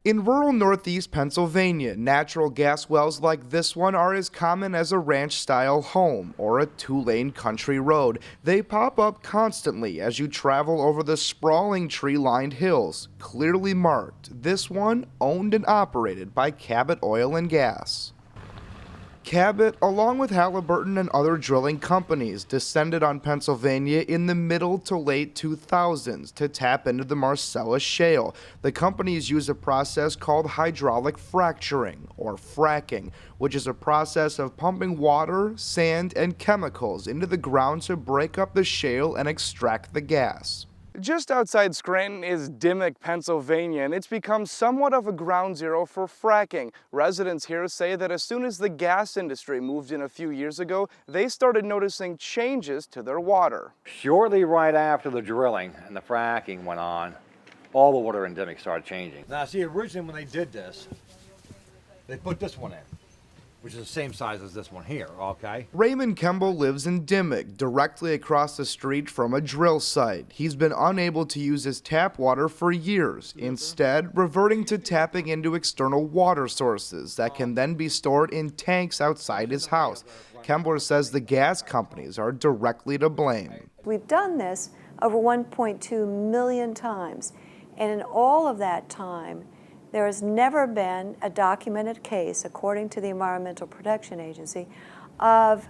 In rural northeast Pennsylvania, natural gas wells like this one are as common as a ranch-style home or a two-lane country road. They pop up constantly as you travel over the sprawling tree-lined hills, clearly marked. This one owned and operated by Cabot Oil and Gas. Cabot, along with Halliburton and other drilling companies, descended on Pennsylvania in the middle to late 2000s to tap into the Marcellus Shale. The companies use a process called hydraulic fracturing, or fracking, which is a process of pumping water, sand, and chemicals into the ground to break up the shale and extract the gas. Just outside Scranton is Dimock, Pennsylvania, and it's become somewhat of a ground zero for fracking. Residents here say that as soon as the gas industry moved in a few years ago, they started noticing changes to their water. Shortly right after the drilling and the fracking went on, all the water in Dimock started changing. Now see, originally when they did this, they put this one in, which is the same size as this one here, okay? Raymond Kemble lives in Dimock, directly across the street from a drill site. He's been unable to use his tap water for years, instead reverting to tapping into external water sources that can then be stored in tanks outside his house. Kembler says the gas companies are directly to blame. We've done this over 1.2 million times, and in all of that time, there has never been a documented case, according to the Environmental Protection Agency, of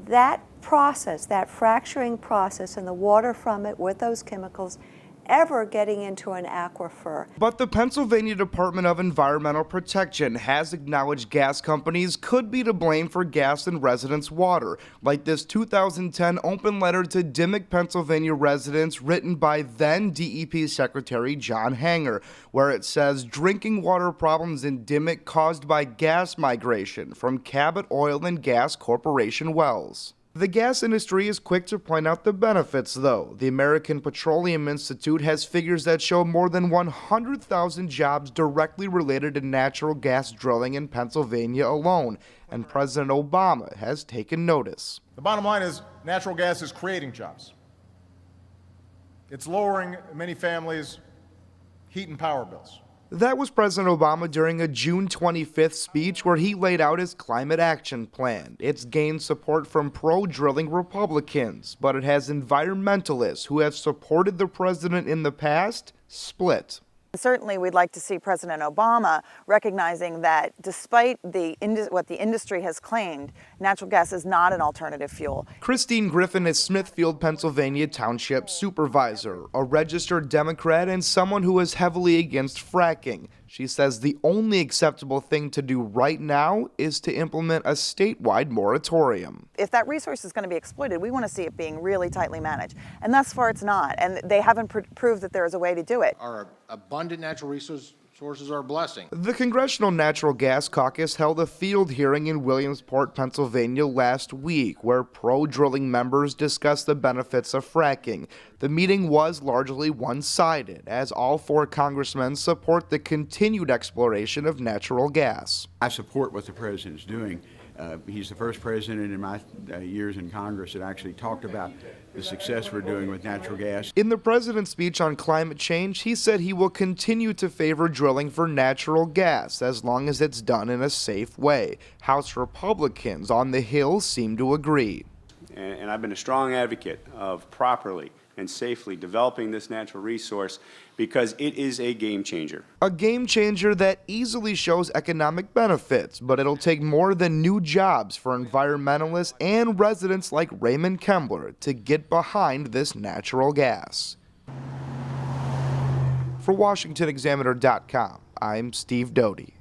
that process, that fracturing process, and the water from it with those chemicals ever getting into an aquifer. But the Pennsylvania Department of Environmental Protection has acknowledged gas companies could be to blame for gas in residents' water, like this 2010 open letter to Dimock, Pennsylvania residents written by then DEP Secretary John Hanger, where it says drinking water problems in Dimock caused by gas migration from Cabot Oil and Gas Corporation wells. The gas industry is quick to point out the benefits, though. The American Petroleum Institute has figures that show more than 100,000 jobs directly related to natural gas drilling in Pennsylvania alone, and President Obama has taken notice. The bottom line is natural gas is creating jobs. It's lowering many families' heat and power bills. That was President Obama during a June 25th speech where he laid out his climate action plan. It's gained support from pro-drilling Republicans, but it has environmentalists who have supported the president in the past split. Certainly, we'd like to see President Obama recognizing that despite what the industry has claimed, natural gas is not an alternative fuel. Christine Griffin is Smithfield, Pennsylvania Township Supervisor, a registered Democrat and someone who is heavily against fracking. She says the only acceptable thing to do right now is to implement a statewide moratorium. If that resource is going to be exploited, we want to see it being really tightly managed. And thus far, it's not. And they haven't proved that there is a way to do it. Our abundant natural resources are a blessing. The Congressional Natural Gas Caucus held a field hearing in Williamsport, Pennsylvania last week, where pro-drilling members discussed the benefits of fracking. The meeting was largely one-sided, as all four congressmen support the continued exploration of natural gas. I support what the president's doing. He's the first president in my years in Congress that actually talked about the success we're doing with natural gas. In the president's speech on climate change, he said he will continue to favor drilling for natural gas as long as it's done in a safe way. House Republicans on the Hill seem to agree. And I've been a strong advocate of properly and safely developing this natural resource because it is a game changer. A game changer that easily shows economic benefits, but it'll take more than new jobs for environmentalists and residents like Raymond Kembler to get behind this natural gas. For WashingtonExaminer.com, I'm Steve Doty.